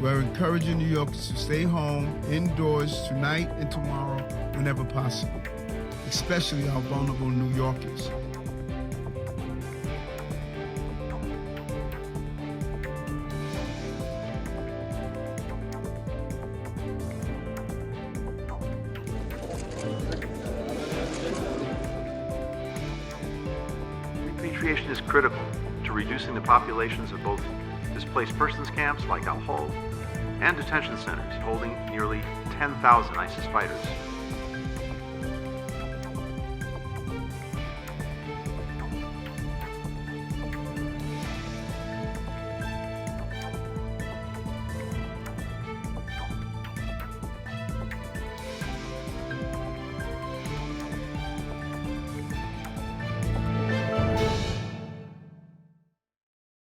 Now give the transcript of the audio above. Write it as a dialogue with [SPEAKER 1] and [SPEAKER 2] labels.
[SPEAKER 1] We're encouraging New Yorkers to stay home, indoors, tonight and tomorrow, whenever possible, especially our vulnerable New Yorkers.
[SPEAKER 2] Repatriation is critical to reducing the populations of both displaced persons camps like Al-Hol and detention centers holding nearly 10,000 ISIS fighters.